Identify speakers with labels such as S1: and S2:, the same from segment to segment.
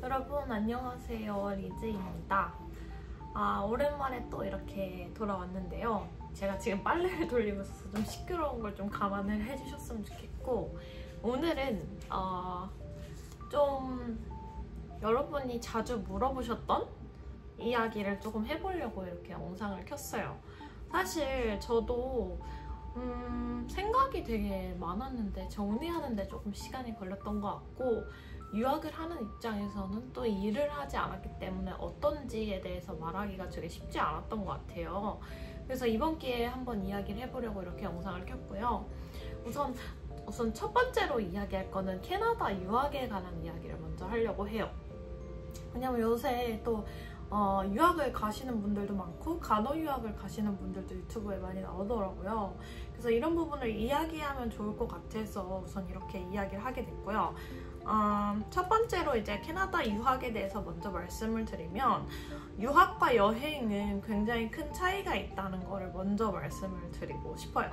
S1: 여러분 안녕하세요, 리즈입니다. 오랜만에 또 이렇게 돌아왔는데요. 제가 지금 빨래를 돌리고 있어서 좀 시끄러운 걸 좀 감안을 해주셨으면 좋겠고, 오늘은 좀 여러분이 자주 물어보셨던 이야기를 조금 해보려고 이렇게 영상을 켰어요. 사실 저도 생각이 되게 많았는데 정리하는데 조금 시간이 걸렸던 것 같고, 유학을 하는 입장에서는 또 일을 하지 않았기 때문에 어떤지에 대해서 말하기가 되게 쉽지 않았던 것 같아요. 그래서 이번 기회에 한번 이야기를 해보려고 이렇게 영상을 켰고요. 우선 첫 번째로 이야기할 거는 캐나다 유학에 관한 이야기를 먼저 하려고 해요. 왜냐면 요새 또 유학을 가시는 분들도 많고 간호 유학을 가시는 분들도 유튜브에 많이 나오더라고요. 그래서 이런 부분을 이야기하면 좋을 것 같아서 우선 이렇게 이야기를 하게 됐고요. 첫 번째로 이제 캐나다 유학에 대해서 먼저 말씀을 드리면, 유학과 여행은 굉장히 큰 차이가 있다는 거를 먼저 말씀을 드리고 싶어요.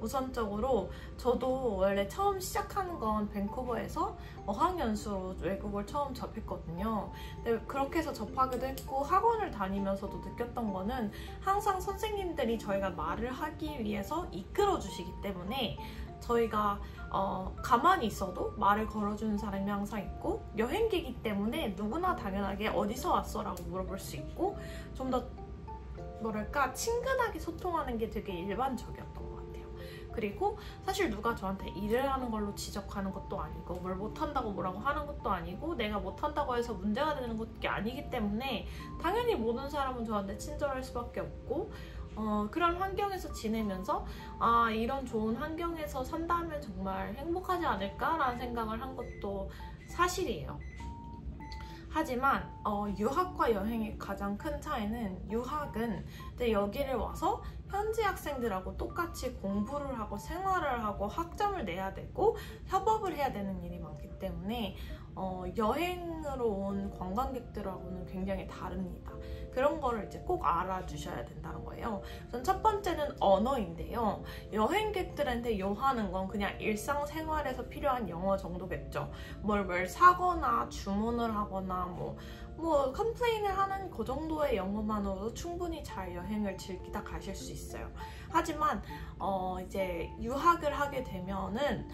S1: 우선적으로 저도 원래 처음 시작하는 건 밴쿠버에서 어학연수로 외국을 처음 접했거든요. 근데 그렇게 해서 접하기도 했고, 학원을 다니면서도 느꼈던 거는 항상 선생님들이 저희가 말을 하기 위해서 이끌어 주시기 때문에 저희가 가만히 있어도 말을 걸어주는 사람이 항상 있고, 여행기이기 때문에 누구나 당연하게 어디서 왔어? 라고 물어볼 수 있고, 좀 더 뭐랄까 친근하게 소통하는 게 되게 일반적이었던 것 같아요. 그리고 사실 누가 저한테 일을 하는 걸로 지적하는 것도 아니고, 뭘 못한다고 뭐라고 하는 것도 아니고, 내가 못한다고 해서 문제가 되는 것이 아니기 때문에 당연히 모든 사람은 저한테 친절할 수밖에 없고, 그런 환경에서 지내면서 이런 좋은 환경에서 산다면 정말 행복하지 않을까라는 생각을 한 것도 사실이에요. 하지만 유학과 여행의 가장 큰 차이는, 유학은 이제 여기를 와서 현지 학생들하고 똑같이 공부를 하고 생활을 하고 학점을 내야 되고 협업을 해야 되는 일이 많기 때문에 여행으로 온 관광객들하고는 굉장히 다릅니다. 그런 거를 이제 꼭 알아주셔야 된다는 거예요. 우선 첫 번째는 언어인데요. 여행객들한테 요하는 건 그냥 일상생활에서 필요한 영어 정도겠죠. 뭘 사거나 주문을 하거나 뭐 컴플레인을 하는 그 정도의 영어만으로도 충분히 잘 여행을 즐기다 가실 수 있어요. 하지만 이제 유학을 하게 되면은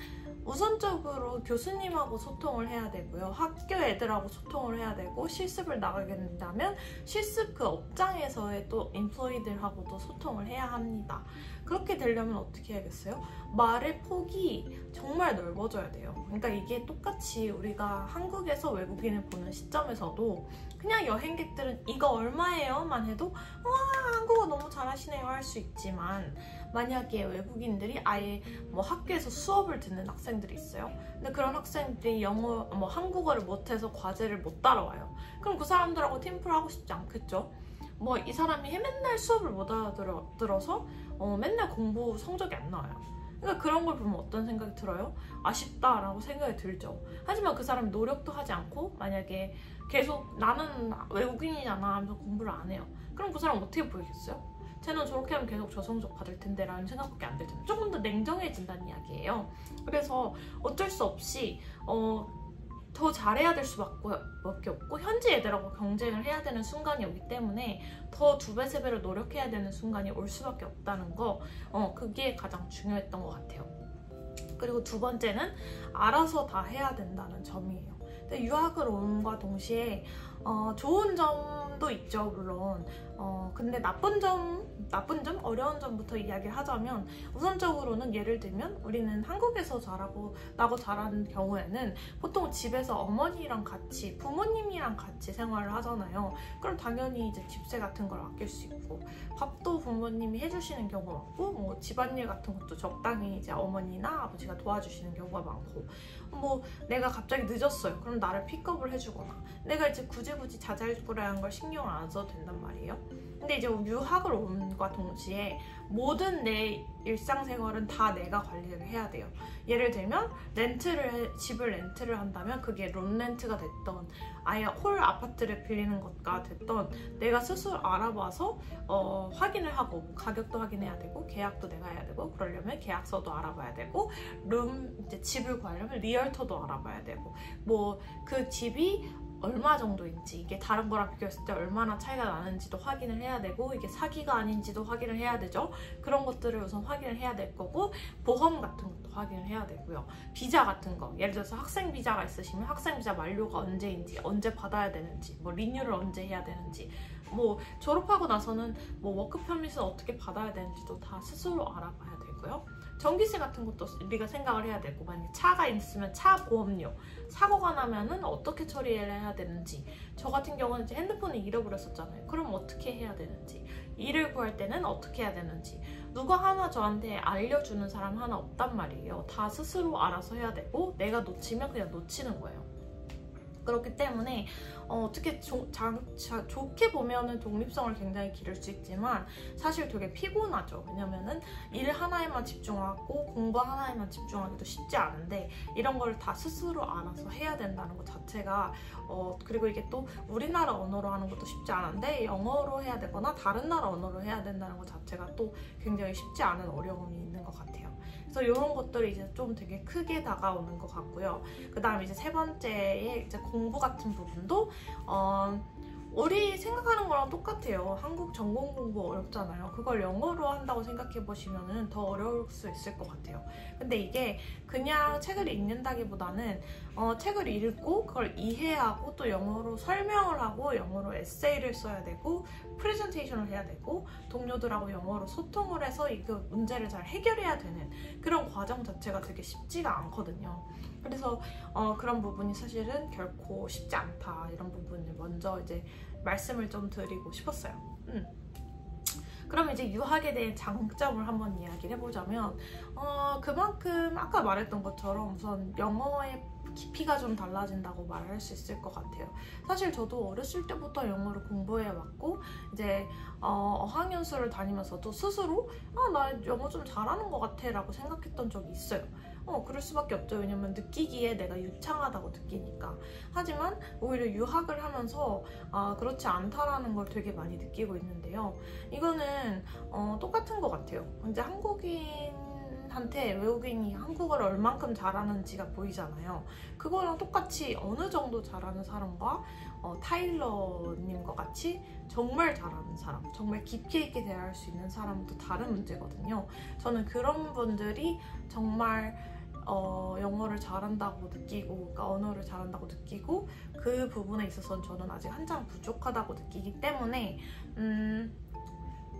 S1: 우선적으로 교수님하고 소통을 해야 되고요. 학교 애들하고 소통을 해야 되고, 실습을 나가게 된다면 실습 그 업장에서의 또 인플로이들하고도 소통을 해야 합니다. 그렇게 되려면 어떻게 해야겠어요? 말의 폭이 정말 넓어져야 돼요. 그러니까 이게 똑같이 우리가 한국에서 외국인을 보는 시점에서도 그냥 여행객들은 이거 얼마예요? 만 해도 와, 한국어 너무 잘하시네요 할 수 있지만, 만약에 외국인들이 아예 학교에서 수업을 듣는 학생들이 있어요. 근데 그런 학생들이 한국어를 못해서 과제를 못 따라와요. 그럼 그 사람들하고 팀플 하고 싶지 않겠죠? 이 사람이 맨날 수업을 못 알아들어서 맨날 공부 성적이 안 나와요. 그러니까 그런 걸 보면 어떤 생각이 들어요? 아쉽다라고 생각이 들죠. 하지만 그 사람이 노력도 하지 않고 만약에 계속 나는 외국인이잖아 하면서 공부를 안 해요. 그럼 그 사람 어떻게 보이겠어요? 쟤는 저렇게 하면 계속 저성적 받을 텐데 라는 생각밖에 안 들 텐데, 조금 더 냉정해진다는 이야기예요. 그래서 어쩔 수 없이 더 잘해야 될 수밖에 없고, 현지 애들하고 경쟁을 해야 되는 순간이 오기 때문에 더 2배, 3배로 노력해야 되는 순간이 올 수밖에 없다는 거, 그게 가장 중요했던 것 같아요. 그리고 두 번째는 알아서 다 해야 된다는 점이에요. 근데 유학을 온과 동시에 좋은 점도 있죠, 물론. 근데 나쁜 점, 어려운 점부터 이야기를 하자면, 우선적으로는 예를 들면 우리는 한국에서 나고 자란 경우에는 보통 집에서 어머니랑 같이, 부모님이랑 같이 생활을 하잖아요. 그럼 당연히 이제 집세 같은 걸 아낄 수 있고, 밥도 부모님이 해주시는 경우가 많고, 집안일 같은 것도 적당히 이제 어머니나 아버지가 도와주시는 경우가 많고, 내가 갑자기 늦었어요. 그럼 나를 픽업을 해주거나, 내가 이제 굳이 자잘구레한 걸 신경을 안 써도 된단 말이에요. 근데 이제 유학을 온과 동시에 모든 내 일상생활은 다 내가 관리를 해야 돼요. 예를 들면 집을 렌트를 한다면 그게 룸렌트가 됐던, 아예 홀 아파트를 빌리는 것가 됐던, 내가 스스로 알아봐서 확인을 하고, 가격도 확인해야 되고, 계약도 내가 해야 되고, 그러려면 계약서도 알아봐야 되고, 집을 구하려면 리얼터도 알아봐야 되고, 그 집이 얼마 정도인지, 이게 다른 거랑 비교했을 때 얼마나 차이가 나는지도 확인을 해야 되고, 이게 사기가 아닌지도 확인을 해야 되죠. 그런 것들을 우선 확인을 해야 될 거고, 보험 같은 것도 확인을 해야 되고요. 비자 같은 거, 예를 들어서 학생 비자가 있으시면 학생 비자 만료가 언제인지, 언제 받아야 되는지, 뭐 리뉴를 언제 해야 되는지, 뭐 졸업하고 나서는 뭐 워크 퍼밋을 어떻게 받아야 되는지도 다 스스로 알아봐야 되고요. 전기세 같은 것도 우리가 생각을 해야 되고, 만약에 차가 있으면 차 보험료, 사고가 나면은 어떻게 처리를 해야 되는지, 저 같은 경우는 이제 핸드폰을 잃어버렸었잖아요. 그럼 어떻게 해야 되는지, 일을 구할 때는 어떻게 해야 되는지, 누가 하나 저한테 알려주는 사람 하나 없단 말이에요. 다 스스로 알아서 해야 되고, 내가 놓치면 그냥 놓치는 거예요. 그렇기 때문에 어떻게 좋게 보면은 독립성을 굉장히 기를 수 있지만 사실 되게 피곤하죠. 왜냐면은 일 하나에만 집중하고 공부 하나에만 집중하기도 쉽지 않은데, 이런 걸 다 스스로 알아서 해야 된다는 것 자체가 그리고 이게 또 우리나라 언어로 하는 것도 쉽지 않은데 영어로 해야 되거나 다른 나라 언어로 해야 된다는 것 자체가 또 굉장히 쉽지 않은 어려움이 있는 것 같아요. 그래서 이런 것들이 이제 좀 되게 크게 다가오는 것 같고요. 그 다음에 이제 세 번째에 이제 공부 같은 부분도 우리 생각하는 거랑 똑같아요. 한국 전공 공부 어렵잖아요. 그걸 영어로 한다고 생각해 보시면 더 어려울 수 있을 것 같아요. 근데 이게 그냥 책을 읽는다기보다는 책을 읽고 그걸 이해하고 또 영어로 설명을 하고 영어로 에세이를 써야 되고 프레젠테이션을 해야 되고 동료들하고 영어로 소통을 해서 이 문제를 잘 해결해야 되는 그런 과정 자체가 되게 쉽지가 않거든요. 그래서 그런 부분이 사실은 결코 쉽지 않다, 이런 부분을 먼저 이제 말씀을 좀 드리고 싶었어요. 그럼 이제 유학에 대한 장점을 한번 이야기를 해보자면 그만큼 아까 말했던 것처럼 우선 영어의 깊이가 좀 달라진다고 말할 수 있을 것 같아요. 사실 저도 어렸을 때부터 영어를 공부해 왔고 이제 어학연수를 다니면서도 스스로 나 영어 좀 잘하는 것 같아 라고 생각했던 적이 있어요. 그럴 수밖에 없죠. 왜냐면 느끼기에 내가 유창하다고 느끼니까. 하지만 오히려 유학을 하면서 그렇지 않다라는 걸 되게 많이 느끼고 있는데요. 이거는 똑같은 것 같아요. 이제 한국인한테 외국인이 한국어를 얼만큼 잘하는지가 보이잖아요. 그거랑 똑같이 어느 정도 잘하는 사람과 타일러님과 같이 정말 잘하는 사람, 정말 깊이 있게 대할 수 있는 사람은 또 다른 문제거든요. 저는 그런 분들이 정말 영어를 잘한다고 느끼고, 그러니까 언어를 잘한다고 느끼고, 그 부분에 있어서는 저는 아직 한참 부족하다고 느끼기 때문에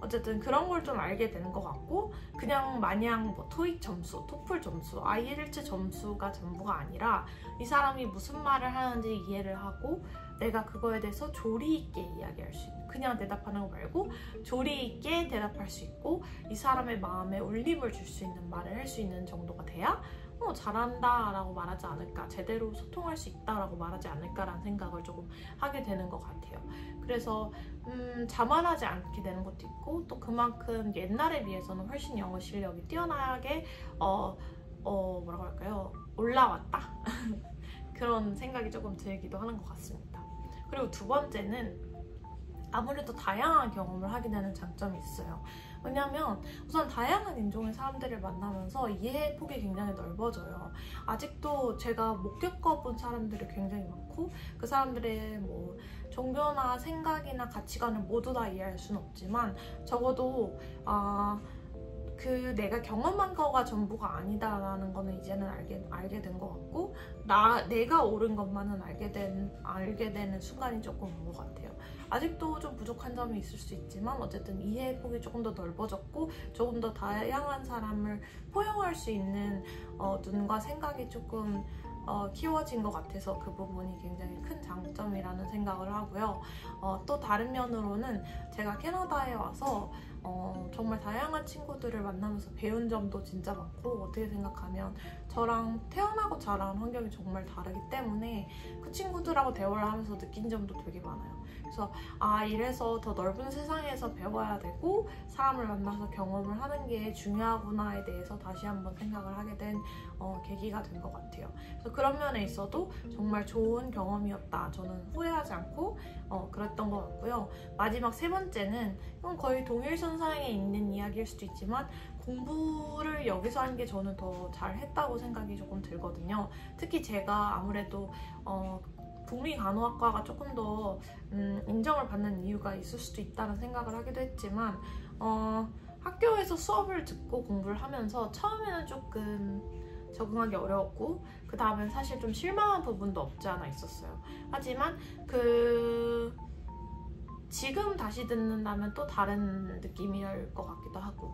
S1: 어쨌든 그런 걸 좀 알게 되는 것 같고, 그냥 마냥 뭐 토익 점수, 토플 점수, IELTS 점수가 전부가 아니라 이 사람이 무슨 말을 하는지 이해를 하고 내가 그거에 대해서 조리 있게 이야기할 수 있는, 그냥 대답하는 거 말고 조리 있게 대답할 수 있고 이 사람의 마음에 울림을 줄 수 있는 말을 할 수 있는 정도가 돼야 잘한다 라고 말하지 않을까, 제대로 소통할 수 있다 라고 말하지 않을까라는 생각을 조금 하게 되는 것 같아요. 그래서 자만하지 않게 되는 것도 있고, 또 그만큼 옛날에 비해서는 훨씬 영어 실력이 뛰어나게 뭐라고 할까요? 올라왔다? 그런 생각이 조금 들기도 하는 것 같습니다. 그리고 두 번째는 아무래도 다양한 경험을 하게 되는 장점이 있어요. 왜냐하면 우선 다양한 인종의 사람들을 만나면서 이해 폭이 굉장히 넓어져요. 아직도 제가 못 겪어본 사람들이 굉장히 많고, 그 사람들의 뭐 종교나 생각이나 가치관을 모두 다 이해할 수는 없지만 적어도 내가 경험한 거가 전부가 아니다라는 거는 이제는 알게 된 것 같고, 내가 옳은 것만은 알게 되는 순간이 조금 온 것 같아요. 아직도 좀 부족한 점이 있을 수 있지만 어쨌든 이해 폭이 조금 더 넓어졌고 조금 더 다양한 사람을 포용할 수 있는 눈과 생각이 조금 키워진 것 같아서 그 부분이 굉장히 큰 장점이라는 생각을 하고요. 또 다른 면으로는 제가 캐나다에 와서 정말 다양한 친구들을 만나면서 배운 점도 진짜 많고, 어떻게 생각하면 저랑 태어나고 자란 환경이 정말 다르기 때문에 그 친구들하고 대화를 하면서 느낀 점도 되게 많아요. 그래서 이래서 더 넓은 세상에서 배워야 되고 사람을 만나서 경험을 하는 게 중요하구나에 대해서 다시 한번 생각을 하게 된 계기가 된 것 같아요. 그래서 그런 면에 있어도 정말 좋은 경험이었다, 저는 후회하지 않고 그랬던 것 같고요. 마지막 세 번째는 이건 거의 동일선상에 있는 이야기일 수도 있지만, 공부를 여기서 하는 게 저는 더 잘했다고 생각이 조금 들거든요. 특히 제가 아무래도 국민간호학과가 조금 더 인정을 받는 이유가 있을 수도 있다는 생각을 하기도 했지만 학교에서 수업을 듣고 공부를 하면서 처음에는 조금 적응하기 어려웠고 그 다음엔 사실 좀 실망한 부분도 없지 않아 있었어요. 하지만 지금 다시 듣는다면 또 다른 느낌일 것 같기도 하고,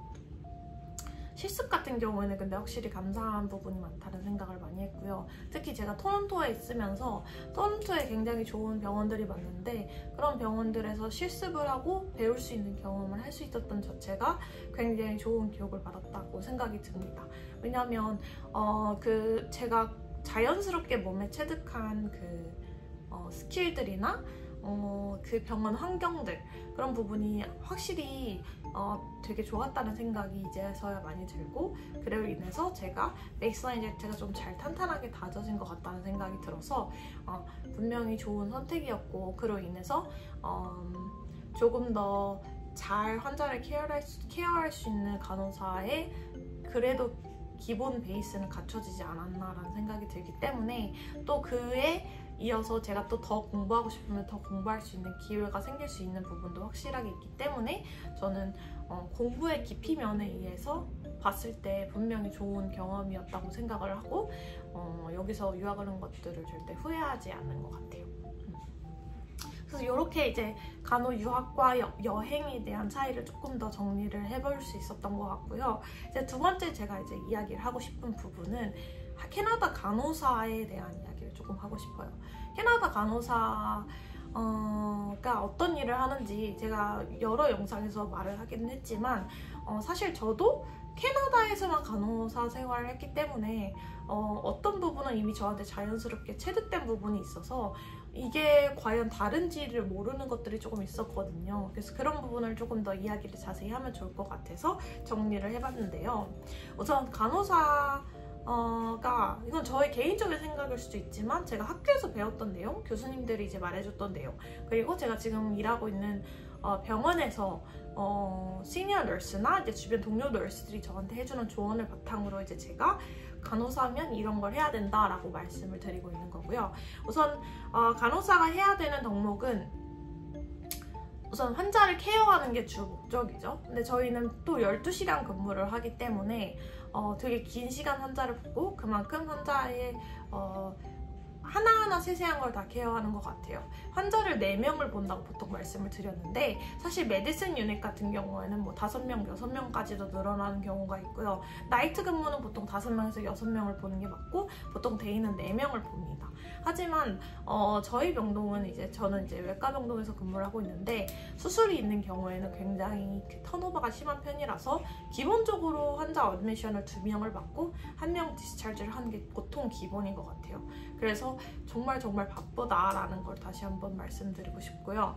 S1: 실습 같은 경우에는 근데 확실히 감사한 부분이 많다는 생각을 많이 했고요. 특히 제가 토론토에 있으면서 토론토에 굉장히 좋은 병원들이 많은데 그런 병원들에서 실습을 하고 배울 수 있는 경험을 할 수 있었던 자체가 굉장히 좋은 기억을 받았다고 생각이 듭니다. 왜냐하면 제가 자연스럽게 몸에 체득한 스킬들이나 그 병원 환경들, 그런 부분이 확실히 되게 좋았다는 생각이 이제서야 많이 들고, 그로 인해서 제가 베이스라인 자체가 좀 잘 탄탄하게 다져진 것 같다는 생각이 들어서 분명히 좋은 선택이었고, 그로 인해서 조금 더 잘 환자를 케어할 수 있는 간호사의 그래도 기본 베이스는 갖춰지지 않았나라는 생각이 들기 때문에, 또 그에 이어서 제가 또 더 공부하고 싶으면 더 공부할 수 있는 기회가 생길 수 있는 부분도 확실하게 있기 때문에 저는 공부의 깊이 면에 의해서 봤을 때 분명히 좋은 경험이었다고 생각을 하고 여기서 유학을 한 것들을 절대 후회하지 않는 것 같아요. 그래서 이렇게 이제 간호 유학과 여행에 대한 차이를 조금 더 정리를 해볼 수 있었던 것 같고요. 이제 두 번째 제가 이제 이야기를 하고 싶은 부분은 캐나다 간호사에 대한 이야기를 조금 하고 싶어요. 캐나다 간호사가 어떤 일을 하는지 제가 여러 영상에서 말을 하기는 했지만 사실 저도 캐나다에서만 간호사 생활을 했기 때문에 어떤 부분은 이미 저한테 자연스럽게 체득된 부분이 있어서 이게 과연 다른지를 모르는 것들이 조금 있었거든요. 그래서 그런 부분을 조금 더 이야기를 자세히 하면 좋을 것 같아서 정리를 해봤는데요. 우선 간호사 이건 저의 개인적인 생각일 수도 있지만 제가 학교에서 배웠던 내용, 교수님들이 이제 말해줬던 내용, 그리고 제가 지금 일하고 있는 병원에서 시니어 널스나 이제 주변 동료 널스들이 저한테 해주는 조언을 바탕으로 이제 제가 간호사면 이런 걸 해야 된다라고 말씀을 드리고 있는 거고요. 우선 간호사가 해야 되는 덕목은 우선 환자를 케어하는 게 주 목적이죠. 근데 저희는 또 12시간 근무를 하기 때문에 되게 긴 시간 환자를 보고 그만큼 환자의 하나하나 세세한 걸 다 케어하는 것 같아요. 환자를 4명을 본다고 보통 말씀을 드렸는데 사실 메디슨 유닛 같은 경우에는 뭐 5명, 6명까지도 늘어나는 경우가 있고요. 나이트 근무는 보통 5명에서 6명을 보는 게 맞고 보통 데이는 4명을 봅니다. 하지만 저희 병동은 저는 이제 외과 병동에서 근무를 하고 있는데 수술이 있는 경우에는 굉장히 턴오버가 심한 편이라서 기본적으로 환자 어드미션을 2명을 받고 1명 디스차지를 하는 게 보통 기본인 것 같아요. 그래서 정말 바쁘다라는 걸 다시 한번 말씀드리고 싶고요.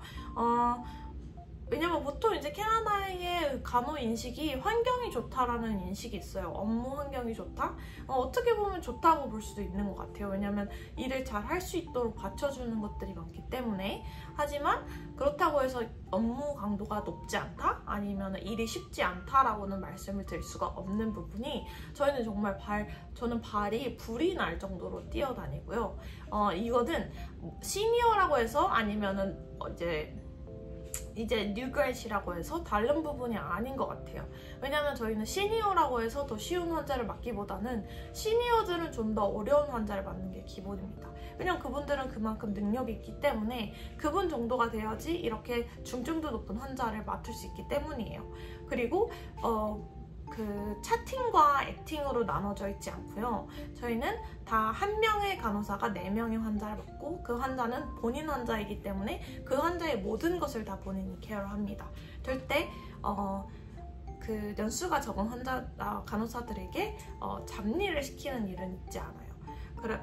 S1: 왜냐면 보통 이제 캐나다의 간호 인식이 환경이 좋다라는 인식이 있어요. 업무 환경이 좋다? 어떻게 보면 좋다고 볼 수도 있는 것 같아요. 왜냐면 일을 잘 할 수 있도록 받쳐주는 것들이 많기 때문에. 하지만 그렇다고 해서 업무 강도가 높지 않다? 아니면 일이 쉽지 않다라고는 말씀을 드릴 수가 없는 부분이 저희는 정말 저는 발이 불이 날 정도로 뛰어다니고요. 이거는 시니어라고 해서 아니면은 이제 뉴그렛이라고 해서 다른 부분이 아닌 것 같아요. 왜냐면 저희는 시니어라고 해서 더 쉬운 환자를 맡기보다는 시니어들은 좀 더 어려운 환자를 맡는 게 기본입니다. 왜냐면 그분들은 그만큼 능력이 있기 때문에 그분 정도가 돼야지 이렇게 중증도 높은 환자를 맡을 수 있기 때문이에요. 그리고 차팅과 액팅으로 나눠져 있지 않고요. 저희는 다 1명의 간호사가 4명의 환자를 맡고 그 환자는 본인 환자이기 때문에 그 환자의 모든 것을 다 본인이 케어를 합니다. 절대 연수가 적은 간호사들에게 잡일을 시키는 일은 있지 않아요.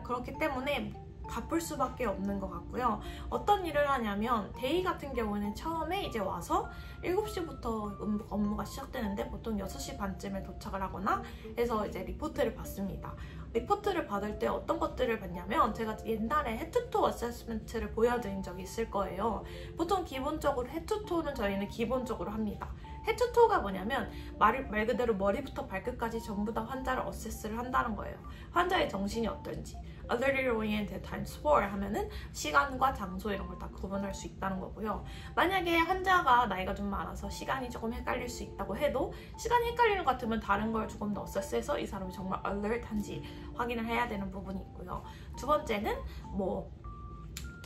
S1: 그렇기 때문에 바쁠 수밖에 없는 것 같고요. 어떤 일을 하냐면 데이 같은 경우는 처음에 이제 와서 7시부터 업무가 시작되는데 보통 6시 반쯤에 도착을 하거나 해서 이제 리포트를 받습니다. 리포트를 받을 때 어떤 것들을 받냐면 제가 옛날에 헤드투 어세스먼트를 보여드린 적이 있을 거예요. 보통 기본적으로 헤드투는 저희는 기본적으로 합니다. 헤드투가 뭐냐면 말 그대로 머리부터 발끝까지 전부 다 환자를 어세스를 한다는 거예요. 환자의 정신이 어떤지, alerted oriented times 4 하면은 시간과 장소 이런 걸 다 구분할 수 있다는 거고요. 만약에 환자가 나이가 좀 많아서 시간이 조금 헷갈릴 수 있다고 해도 시간이 헷갈리는 것 같으면 다른 걸 조금 더 어세스해서 이 사람이 정말 alert한지 확인을 해야 되는 부분이 있고요. 두 번째는 뭐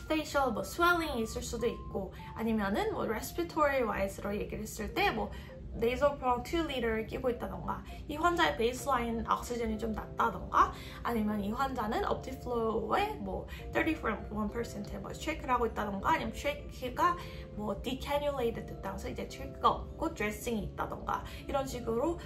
S1: facial 뭐 swelling이 있을 수도 있고 아니면은 뭐 respiratory wise로 얘기를 했을 때 뭐 nasal prong 2L를 끼고 있다던가 이 환자의 베이스라인 옥시전이 좀 낮다던가 아니면 이 환자는 optic flow에 뭐 31% 뭐 트레이크를 하고 있다던가 아니면 트레이크가 뭐 decannulated 됐다면서 이제 트레이크가 없고 드레싱이 있다던가 이런 식으로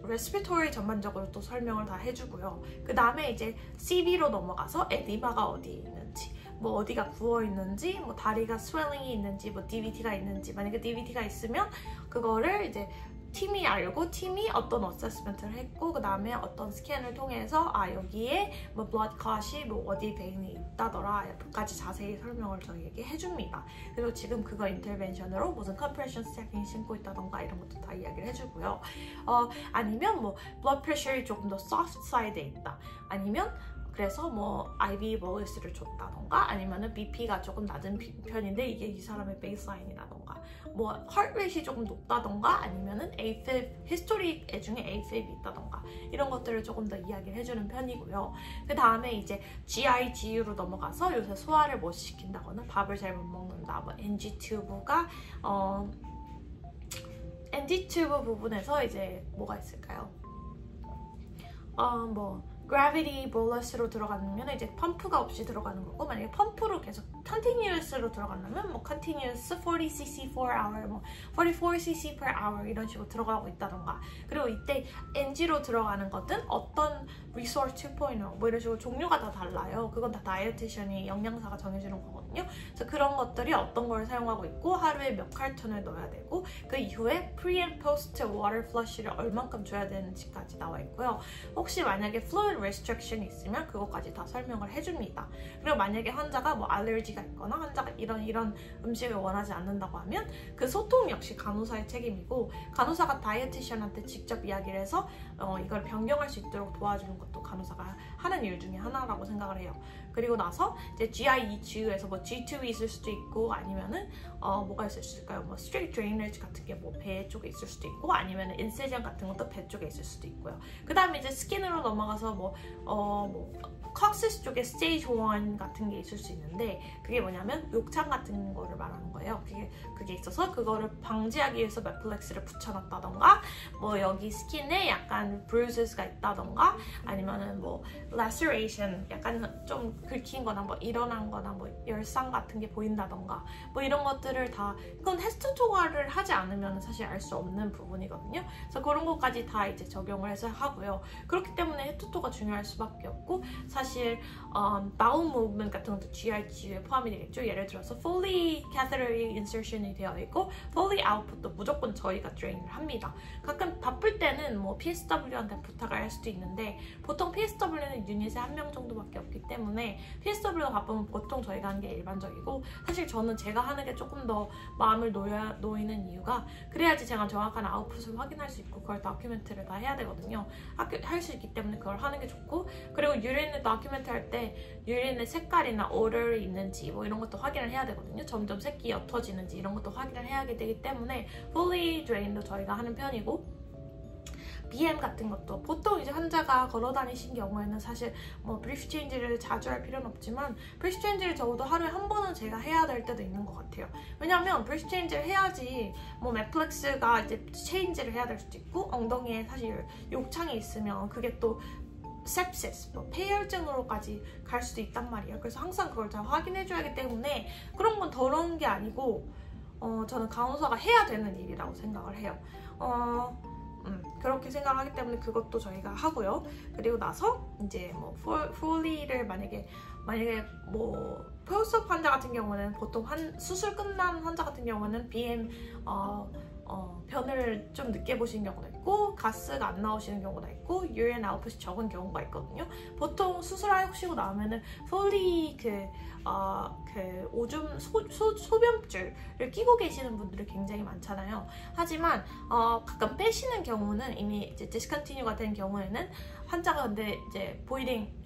S1: respiratory 전반적으로 또 설명을 다 해주고요. 그 다음에 이제 CV로 넘어가서 에디마가 어디에 있는지 뭐 어디가 부어 있는지 뭐 다리가 swelling이 있는지 뭐 DVT가 있는지 만약에 DVT가 있으면 그거를 이제 팀이 알고 팀이 어떤 어세스먼트를 했고 그 다음에 어떤 스캔을 통해서 아 여기에 뭐 blood clot이 뭐 어디 베인이 있다더라 까지 자세히 설명을 저희에게 해줍니다. 그리고 지금 그거 인터벤션으로 무슨 compression stocking 신고 있다던가 이런 것도 다 이야기를 해주고요. 아니면 뭐 blood pressure이 조금 더 soft side에 있다 아니면 그래서 뭐 IV bolus를 줬다던가 아니면은 BP가 조금 낮은 편인데 이게 이 사람의 베이스라인이라던가 뭐 heart rate이 조금 높다던가 아니면은 AFib, 히스토리 애 중에 AFib이 있다던가 이런 것들을 조금 더 이야기를 해주는 편이고요. 그 다음에 이제 GI, GU로 넘어가서 요새 소화를 못 시킨다거나 밥을 잘 못 먹는다 뭐 NG 튜브가 NG 튜브 부분에서 이제 뭐가 있을까요? 뭐 gravity bolus로 들어가면 이제 펌프가 없이 들어가는 거고 만약에 펌프로 계속 continuous로 들어간다면 뭐 continuous 40cc per hour, 뭐 44cc per hour 이런 식으로 들어가고 있다던가 그리고 이때 NG로 들어가는 것은 어떤 resort 2.0 뭐 이런 식으로 종류가 다 달라요. 그건 다 다이어티션이 영양사가 정해주는 거거든요. 그래서 그런 것들이 어떤 걸 사용하고 있고 하루에 몇 칼톤을 넣어야 되고 그 이후에 pre and post water flush를 얼만큼 줘야 되는지까지 나와 있고요. 혹시 만약에 fluid restriction이 있으면 그것까지 다 설명을 해줍니다. 그리고 만약에 환자가 뭐 알레르기가 있거나 환자가 이런 음식을 원하지 않는다고 하면 그 소통 역시 간호사의 책임이고 간호사가 다이어티션한테 직접 이야기를 해서 이걸 변경할 수 있도록 도와주는 것도 간호사가 하는 일 중에 하나라고 생각을 해요. 그리고 나서 이제 GI, GU에서 뭐 G2이 있을 수도 있고 아니면은 뭐가 있을 수 있을까요? 뭐 straight drainage 같은 게 뭐 배 쪽에 있을 수도 있고 아니면 인세전 같은 것도 배 쪽에 있을 수도 있고요. 그 다음에 이제 스킨으로 넘어가서 뭐 콕시스 쪽에 스테이지 1 같은 게 있을 수 있는데 그게 뭐냐면 욕창 같은 거를 말하는 거예요. 그게 있어서 그거를 방지하기 위해서 메플렉스를 붙여놨다던가 뭐 여기 스킨에 약간 bruises가 있다던가 아니면은 뭐 laceration 약간 좀 긁힌 거나 뭐 일어난 거나 뭐 열상 같은 게 보인다던가 뭐 이런 것들을 다 그건 테스트 초과를 하지 않으면 사실 알 수 없는 부분이거든요. 그래서 그런 것까지 다 이제 적용을 해서 하고요. 그렇기 때문에 헤드토가 중요할 수밖에 없고 사실 bowel movement 같은 것도 GI/GU에 포함이 되겠죠. 예를 들어서 Foley catheter insertion이 되어 있고 Foley output도 무조건 저희가 drain을 합니다. 가끔 바쁠 때는 뭐 PSW한테 부탁을 할 수도 있는데 보통 PSW는 유닛에 1명 정도밖에 없기 때문에 PSW가 바쁘면 보통 저희가 하는 게 일반적이고 사실 저는 제가 하는 게 조금 더 마음을 놓이는 이유가 그래야지 제가 정확한 아웃풋을 확인할 수 있고 그걸 다큐멘트를 다 해야 되거든요. 할 수 있기 때문에 그걸 하는 게 좋고 그리고 유린을 다큐멘트 할 때 유린의 색깔이나 오더이 있는지 뭐 이런 것도 확인을 해야 되거든요. 점점 새끼 옅어지는지 이런 것도 확인을 해야 되기 때문에 Foley drain도 저희가 하는 편이고 BM 같은 것도 보통 이제 환자가 걸어 다니신 경우에는 사실 뭐 브리프 체인지를 자주 할 필요는 없지만 브리프 체인지를 적어도 하루에 한 번은 제가 해야 될 때도 있는 것 같아요. 왜냐면 브리프 체인지를 해야지 뭐 메플렉스가 이제 체인지를 해야 될 수도 있고 엉덩이에 사실 욕창이 있으면 그게 또 sepsis, 뭐 폐혈증으로까지 갈 수도 있단 말이에요. 그래서 항상 그걸 잘 확인해줘야 하기 때문에 그런 건 더러운 게 아니고 저는 간호사가 해야 되는 일이라고 생각을 해요. 그렇게 생각하기 때문에 그것도 저희가 하고요. 그리고 나서 이제 뭐 폴리를 만약에 뭐 포스트 환자 같은 경우는 보통 수술 끝난 환자 같은 경우는 BM 변을 좀 늦게 보시는 경우도 있고 가스가 안 나오시는 경우도 있고 유리인 아웃풋이 적은 경우가 있거든요. 보통 수술하시고 나면은 fully 오줌 소변줄을 끼고 계시는 분들이 굉장히 많잖아요. 하지만 가끔 빼시는 경우는 이미 이제 디스컨티뉴가 된 경우에는 환자가 근데 이제 보이딩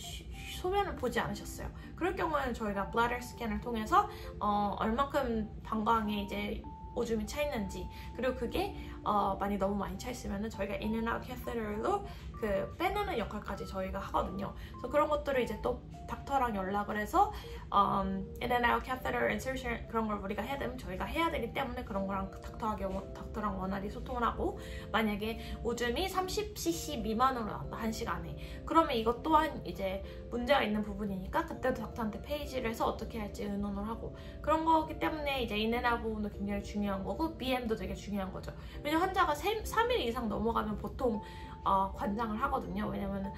S1: 소변을 보지 않으셨어요. 그럴 경우에는 저희가 블라더 스캔을 통해서 얼만큼 방광에 이제 오줌이 차 있는지, 그리고 그게 너무 많이 차 있으면 저희가 인앤아웃 캐서터로 그 빼내는 역할까지 저희가 하거든요. 그래서 그런 것들을 이제 또 닥터랑 연락을 해서 인앤아웃 캐서터 인서션 그런 걸 우리가 해야 되면 저희가 해야 되기 때문에 그런 거랑 닥터랑 원활히 소통을 하고, 만약에 오줌이 30cc 미만으로 나왔다 1시간에, 그러면 이것 또한 이제 문제가 있는 부분이니까 그때도 닥터한테 페이지를 해서 어떻게 할지 의논을 하고, 그런 거기 때문에 이제 인앤아웃 부분도 굉장히 중요한 거고 BM도 되게 중요한 거죠. 왜냐면 환자가 3일 이상 넘어가면 보통 관장을 하거든요. 왜냐면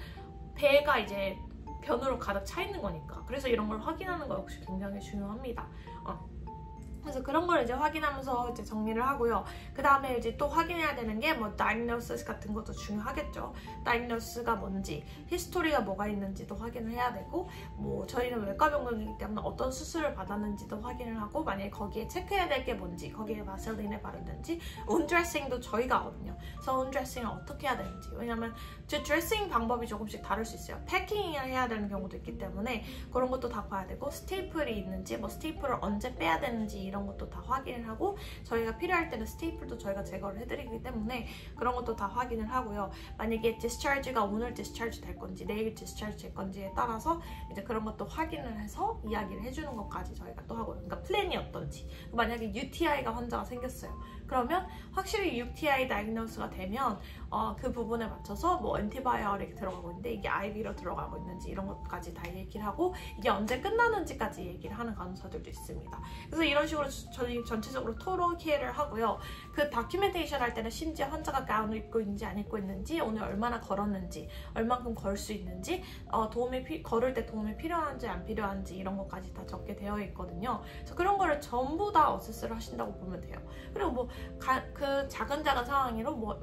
S1: 배가 이제 변으로 가득 차 있는 거니까. 그래서 이런 걸 확인하는 거 역시 굉장히 중요합니다. 그래서 그런 걸 이제 확인하면서 이제 정리를 하고요. 그 다음에 이제 또 확인해야 되는 게 뭐 diagnosis 같은 것도 중요하겠죠. diagnosis가 뭔지, 히스토리가 뭐가 있는지도 확인을 해야 되고, 뭐 저희는 외과병원이기 때문에 어떤 수술을 받았는지도 확인을 하고, 만약에 거기에 체크해야 될 게 뭔지, 거기에 바셀린을 바르는지, 온드레싱도 저희가 하거든요. 그래서 온드레싱을 어떻게 해야 되는지, 왜냐면 제 드레싱 방법이 조금씩 다를 수 있어요. 패킹을 해야 되는 경우도 있기 때문에 그런 것도 다 봐야 되고, 스테이플이 있는지, 뭐 스테이플을 언제 빼야 되는지 이런 것도 다 확인을 하고, 저희가 필요할 때는 스테이플도 저희가 제거를 해드리기 때문에 그런 것도 다 확인을 하고요. 만약에 디스차지가 오늘 디스차지 될 건지 내일 디스차지 될 건지에 따라서 이제 그런 것도 확인을 해서 이야기를 해주는 것까지 저희가 또 하고요. 그러니까 플랜이 어떤지, 만약에 UTI가 환자가 생겼어요. 그러면 확실히 UTI 다이그노스가 되면 그 부분에 맞춰서 뭐 엔티바이오틱이 들어가고 있는데 이게 IV로 들어가고 있는지 이런 것까지 다 얘기를 하고, 이게 언제 끝나는지까지 얘기를 하는 간호사들도 있습니다. 그래서 이런 식으로 저희 전체적으로 토론 케어를 하고요. 그 다큐멘테이션 할 때는 심지어 환자가 가운을 입고 있는지 안 입고 있는지, 오늘 얼마나 걸었는지, 얼만큼 걸 수 있는지, 걸을 때 도움이 필요한지 안 필요한지 이런 것까지 다 적게 되어 있거든요. 그래서 그런 거를 전부 다 어세스를 하신다고 보면 돼요. 그리고 뭐 그 작은 상황으로 뭐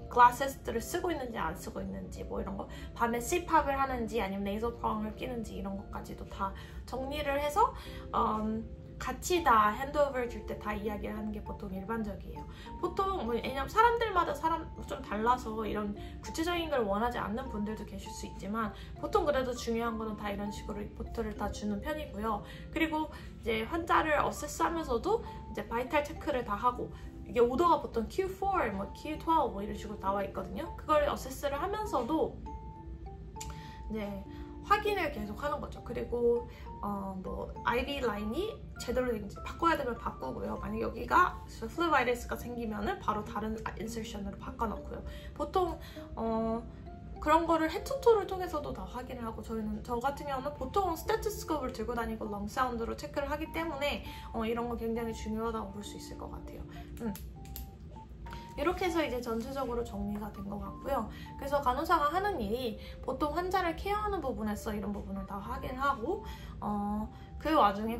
S1: 글라세스들을 쓰고 있는지 안 쓰고 있는지, 뭐 이런 거, 밤에 CPAP을 하는지 아니면 네이저 프롱을 끼는지 이런 것까지도 다 정리를 해서 같이 다 핸드오버를 줄 때 다 이야기를 하는 게 보통 일반적이에요. 보통 왜냐면 사람들마다 좀 달라서 이런 구체적인 걸 원하지 않는 분들도 계실 수 있지만, 보통 그래도 중요한 거는 다 이런 식으로 리포트를 다 주는 편이고요. 그리고 이제 환자를 어세스하면서도 이제 바이탈 체크를 다 하고, 이게 오더가 보통 Q4, 뭐 Q12 뭐 이런 식으로 나와 있거든요. 그걸 어세스를 하면서도 이제 확인을 계속 하는 거죠. 그리고 뭐 IV 라인이 제대로 되는지 바꿔야 되면 바꾸고요. 만약 여기가 플루바이러스가 생기면은 바로 다른 인서션으로 바꿔놓고요. 보통 그런 거를 헤드투토를 통해서도 다 확인을 하고, 저 같은 경우는 보통 스테토스코프를 들고 다니고 렁 사운드로 체크를 하기 때문에 이런 거 굉장히 중요하다고 볼 수 있을 것 같아요. 이렇게 해서 이제 전체적으로 정리가 된 것 같고요. 그래서 간호사가 하는 일이 보통 환자를 케어하는 부분에서 이런 부분을 다 확인하고, 그 와중에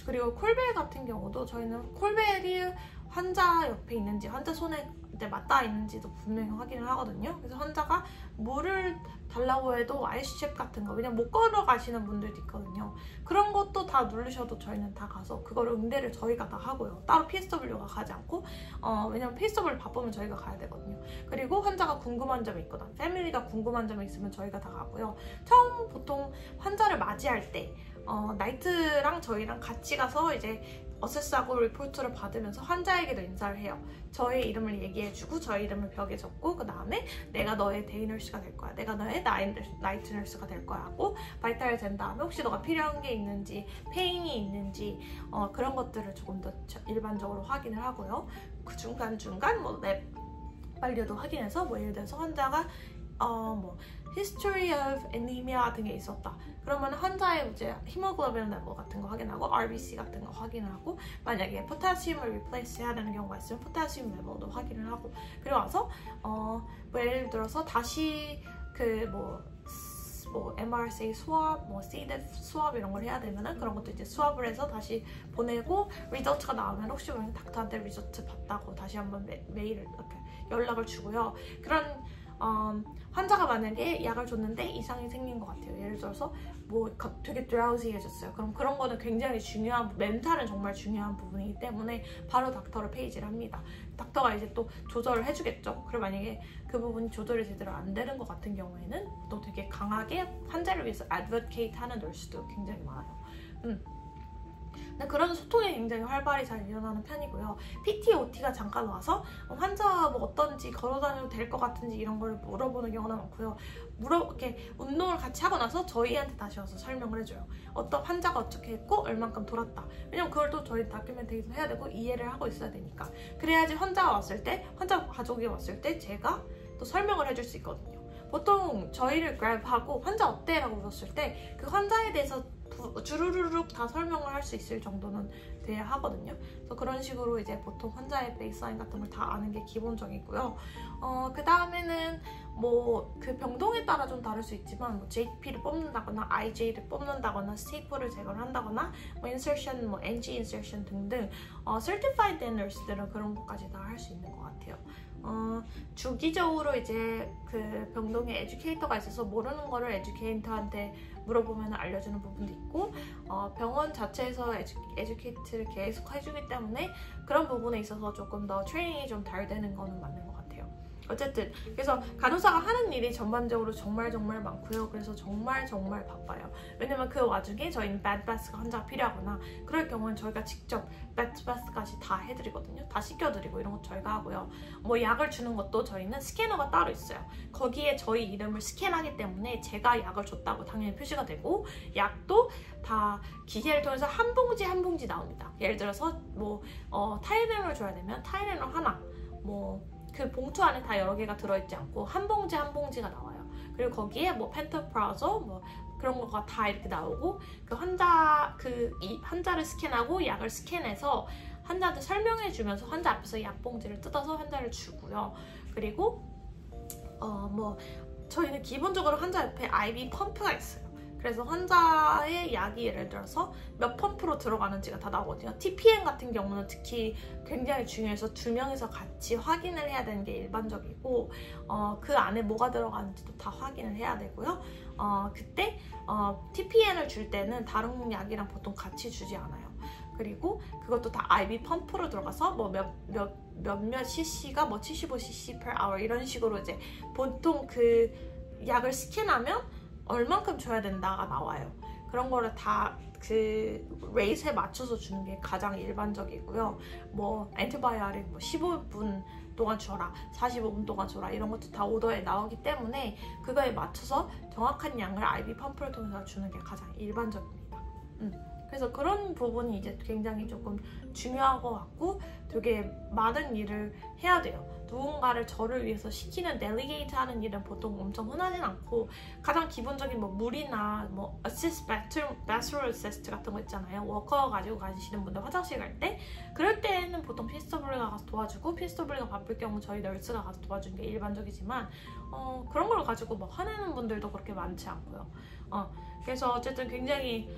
S1: 그리고 콜벨 같은 경우도 저희는 콜벨이 환자 옆에 있는지, 환자 손에 맞닿아 있는지도 분명히 확인을 하거든요. 그래서 환자가 물을 달라고 해도 아이스칩 같은 거, 왜냐면 못 걸어가시는 분들도 있거든요. 그런 것도 다 누르셔도 저희는 다 가서 그걸 응대를 저희가 다 하고요. 따로 PSW가 가지 않고, 왜냐면 PSW 바쁘면 저희가 가야 되거든요. 그리고 환자가 궁금한 점이 있거나 패밀리가 궁금한 점이 있으면 저희가 다 가고요. 처음 보통 환자를 맞이할 때 나이트랑 저희랑 같이 가서 이제 어세스하고 리포트를 받으면서 환자에게도 인사를 해요. 저의 이름을 얘기해주고 저의 이름을 벽에 적고, 그 다음에 내가 너의 데이 널스가 될 거야, 내가 너의 나이트 널스가 될 거야 하고 바이탈을 된 다음에 혹시 너가 필요한 게 있는지, 페인이 있는지 그런 것들을 조금 더 일반적으로 확인을 하고요. 그 중간중간 뭐 랩 발류도 확인해서, 뭐 예를 들어서 환자가 뭐 history of anemia 같은 게 있었다. 그러면 환자의 이제 히모글로빈 레벨 같은 거 확인하고, RBC 같은 거 확인하고, 만약에 포타시움을 replace 해야 되는 경우가 있으면 포타시움 레벨도 확인을 하고, 그리고 와서 뭐 예를 들어서 다시 그 뭐 뭐 MRSA 수압, 뭐 CDEF 수압 이런 걸 해야 되면은 그런 것도 이제 수압을 해서 다시 보내고 리저트가 나오면 혹시 모르면 닥터한테 리저트 봤다고 다시 한번 메일을 이렇게 연락을 주고요. 그런 환자가 만약에 약을 줬는데 이상이 생긴 것 같아요. 예를 들어서 뭐 되게 drowsy해졌어요. 그럼 그런 거는 굉장히 중요한, 멘탈은 정말 중요한 부분이기 때문에 바로 닥터를 페이지를 합니다. 닥터가 이제 또 조절을 해주겠죠. 그리고 만약에 그 부분이 조절이 제대로 안 되는 것 같은 경우에는 또 되게 강하게 환자를 위해서 advocate 하는 널스도 굉장히 많아요. 근데 그런 소통이 굉장히 활발히 잘 일어나는 편이고요. PT, OT가 잠깐 와서 환자 뭐 어떤지, 걸어다녀도 될 것 같은지 이런 걸 물어보는 경우가 많고요. 이렇게 운동을 같이 하고 나서 저희한테 다시 와서 설명을 해줘요. 어떤 환자가 어떻게 했고 얼만큼 돌았다. 왜냐면 그걸 또 저희 다큐멘테이션 해야 되고 이해를 하고 있어야 되니까. 그래야지 환자가 왔을 때, 환자 가족이 왔을 때 제가 또 설명을 해줄 수 있거든요. 보통 저희를 그랩하고 환자 어때? 라고 물었을 때 그 환자에 대해서 주르르륵 다 설명을 할 수 있을 정도는 돼야 하거든요. 그래서 그런 식으로 이제 보통 환자의 베이스라인 같은 걸 다 아는 게 기본적이고요. 그 다음에는 뭐 그 병동에 따라 좀 다를 수 있지만 뭐 JP를 뽑는다거나 IJ를 뽑는다거나 스테이플을 제거를 한다거나 뭐 인서션, 뭐 NG 인서션 등등 certified 된 nurse들은 그런 것까지 다 할 수 있는 것 같아요. 주기적으로 이제 그 병동에 에듀케이터가 있어서 모르는 거를 에듀케이터한테 물어보면 알려주는 부분도 있고 병원 자체에서 에듀케이트를 계속 해주기 때문에 그런 부분에 있어서 조금 더 트레이닝이 좀 잘 되는 거는 맞는 것 같아요. 어쨌든 그래서 간호사가 하는 일이 전반적으로 정말 많고요. 그래서 정말 바빠요. 왜냐면 그 와중에 저희는 bedbath가 환자가 필요하거나 그럴 경우는 저희가 직접 bedbath까지 다 해드리거든요. 다 씻겨드리고 이런 것 저희가 하고요. 뭐 약을 주는 것도 저희는 스캐너가 따로 있어요. 거기에 저희 이름을 스캔하기 때문에 제가 약을 줬다고 당연히 표시가 되고 약도 다 기계를 통해서 한 봉지 나옵니다. 예를 들어서 뭐 타이레놀 줘야 되면 타이레놀 하나, 뭐 그 봉투 안에 다 여러 개가 들어있지 않고 한 봉지가 나와요. 그리고 거기에 뭐 펜토프라조 뭐 그런 거가 다 이렇게 나오고 그 환자를 스캔하고 약을 스캔해서 환자한테 설명해주면서 환자 앞에서 약봉지를 뜯어서 환자를 주고요. 그리고 뭐 저희는 기본적으로 환자 옆에 IV 펌프가 있어요. 그래서 환자의 약이 예를 들어서 몇 펌프로 들어가는지가 다 나오거든요. TPN 같은 경우는 특히 굉장히 중요해서 2명이서 같이 확인을 해야 되는 게 일반적이고 그 안에 뭐가 들어가는지도 다 확인을 해야 되고요. 그때 TPN을 줄 때는 다른 약이랑 보통 같이 주지 않아요. 그리고 그것도 다 IV 펌프로 들어가서 뭐 몇몇 cc가 뭐 75cc per hour 이런 식으로 이제 보통 그 약을 스캔하면 얼만큼 줘야 된다가 나와요. 그런 거를 다 그 레이트에 맞춰서 주는 게 가장 일반적이고요. 뭐 엔티바이오틱 뭐 15분 동안 줘라, 45분 동안 줘라 이런 것도 다 오더에 나오기 때문에 그거에 맞춰서 정확한 양을 IV 펌프를 통해서 주는 게 가장 일반적입니다. 그래서 그런 부분이 이제 굉장히 조금 중요한 것 같고 되게 많은 일을 해야 돼요. 누군가를 저를 위해서 시키는 델리게이트 하는 일은 보통 엄청 흔하진 않고 가장 기본적인 뭐 물이나 뭐 bathroom assist 같은 거 있잖아요. 워커 가지고 가시는 분들 화장실 갈 때 그럴 때는 보통 PSW가 가서 도와주고 PSW가 바쁠 경우 저희 널스가 가서 도와주는 게 일반적이지만 그런 걸 가지고 막 화내는 분들도 그렇게 많지 않고요. 그래서 어쨌든 굉장히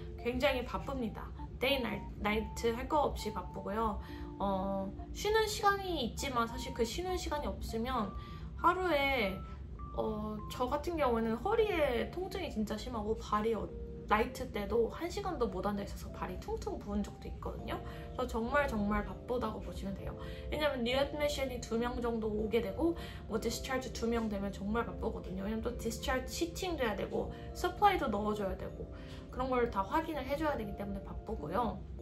S1: 바쁩니다. 데이 나이트 할 거 없이 바쁘고요. 쉬는 시간이 있지만 사실 그 쉬는 시간이 없으면 하루에 저 같은 경우에는 허리에 통증이 진짜 심하고 발이 나이트 때도 1시간도 못 앉아 있어서 발이 퉁퉁 부은 적도 있거든요. 그래서 정말 바쁘다고 보시면 돼요. 왜냐면 뉴 애드미션이 2명 정도 오게 되고 뭐 디스차지 2명 되면 정말 바쁘거든요. 왜냐면 또 디스차지 시팅도 해야 되고 서플라이도 넣어줘야 되고 그런 걸 다 확인을 해줘야 되기 때문에 바쁘고요.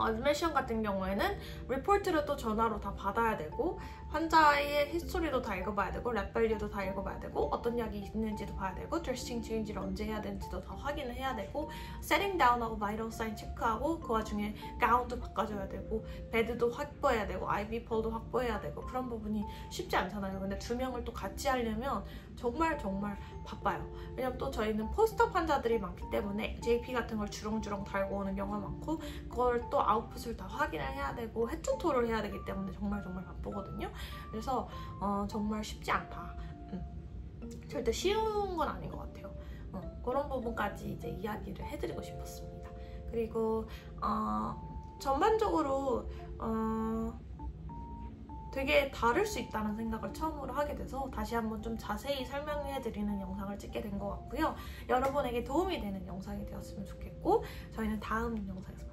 S1: 애드미션 같은 경우에는 리포트를 또 전화로 다 받아야 되고 환자의 히스토리도 다 읽어봐야 되고 랩밸류도 다 읽어봐야 되고 어떤 약이 있는지도 봐야 되고 드레싱 체인지를 언제 해야 되는지도 다 확인을 해야 되고 세팅 다운하고 바이럴 사인 체크하고 그 와중에 가운도 바꿔줘야 되고 베드도 확보해야 되고 IV 폴도 확보해야 되고 그런 부분이 쉽지 않잖아요. 근데 2명을 또 같이 하려면 정말 바빠요. 왜냐면 또 저희는 포스트업 환자들이 많기 때문에 JP 같은 걸 주렁주렁 달고 오는 경우가 많고 그걸 또 아웃풋을 다 확인을 해야 되고 헤투토를 해야 되기 때문에 정말 바쁘거든요. 그래서 정말 쉽지 않다. 절대 쉬운 건 아닌 것 같아요. 그런 부분까지 이제 이야기를 해드리고 싶었습니다. 그리고 전반적으로 되게 다를 수 있다는 생각을 처음으로 하게 돼서 다시 한번 좀 자세히 설명해드리는 영상을 찍게 된 것 같고요. 여러분에게 도움이 되는 영상이 되었으면 좋겠고 저희는 다음 영상에서